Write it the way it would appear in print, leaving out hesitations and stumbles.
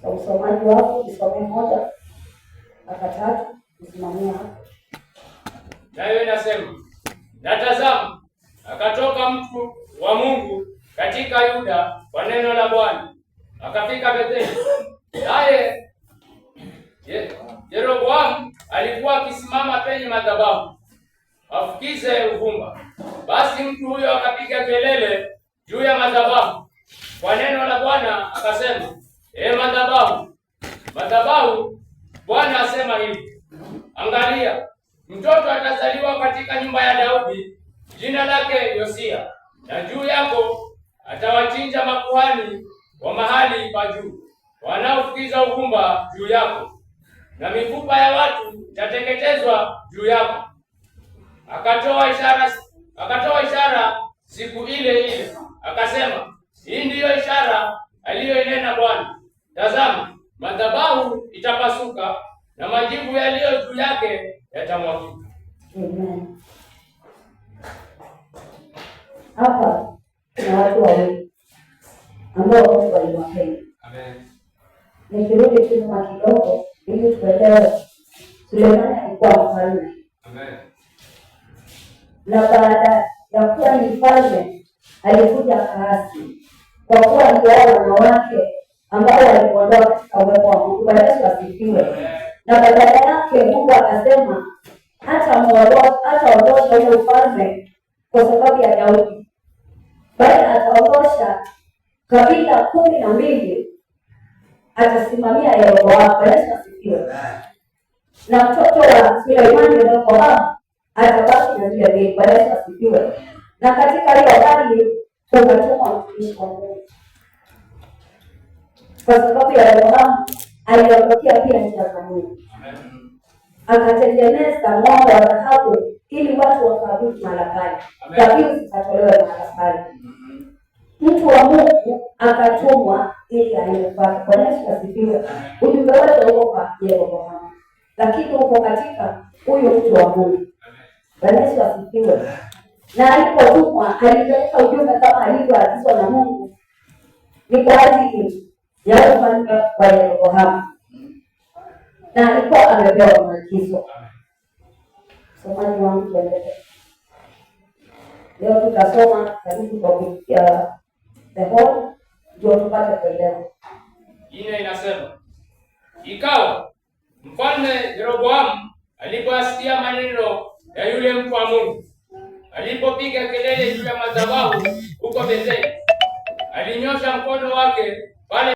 Kwa usomaji wako usome moja mpaka tatu, usimamia hapo. Nayo inasema, na tazama, akatoka mtu wa Mungu katika Yuda kwa neno la Bwana, akafika Betheli. Naye Yeroboamu alikuwa akisimama penye madhabahu afukize uvumba. Basi mtu huyo akapiga kelele juu ya madhabahu kwa neno la Bwana akasema, madhabahu, Bwana asema hivi, angalia, mtoto atazaliwa katika nyumba ya Daudi, jina lake Yosia, na juu yako atawachinja makuhani wa mahali pa juu wanaofukiza uvumba juu yako, na mifupa ya watu itateketezwa juu yako. Akatoa ishara siku ile ile, akasema, hii ndiyo ishara aliyoinena Bwana, tazama, madhabahu itapasuka na majivu yaliyo juu yake yatamwagika. Amen. Hapa na watu wawili ambao Mungu aliwapenda. Amen. Nikirudi nyuma kidogo ili tuelewe, Sulemani alikuwa mfalme. Amen. Na baada ya kuwa ni mfalme alikuja kaasi, kwa kuwa ndio wanawake ambao walikuondoa katika uwepo wa Mungu. Bwana Yesu asifiwe. Na badala yake Mungu akasema hataondosha ule ufalme kwa sababu ya Daudi, bali ataondosha kabila 12 atasimamia Yeroboamu. Bwana Yesu asifiwe. Na mtoto wa Sulemani Rehoboamu atabaki na vile vile. Bwana Yesu asifiwe. Na katika hiyo hali ukatumwa mtumishi wa Mungu, kwa sababu ya Rehoboamu aliondokea pia njia za Mungu. Akatengeneza mwamba wa dhahabu ili watu wakaabudu mahali pale, dhabihu zikatolewa mahali pale. Mtu wa Mungu akatumwa ili aende kwake. Bwana Yesu asifiwe. Ujumbe wake uko kwa Yeroboamu, lakini uko katika huyu mtu wa Mungu. Bwana Yesu asifiwe. Na alipotumwa alipeleka ujumbe kama alivyoagizwa na Mungu, ni kwa ajili ya ufalme wa Yeroboamu, na alikuwa amepewa maagizo. Somaji wangu tuendelee. Leo tutasoma karibu kwa kufikia the whole ndio tupate kuelewa. Jina inasema, ikawa mfalme Yeroboamu aliposikia maneno ya yule mtu wa Mungu, alipopiga kelele juu ya madhabahu huko Betheli, alinyosha mkono wake pale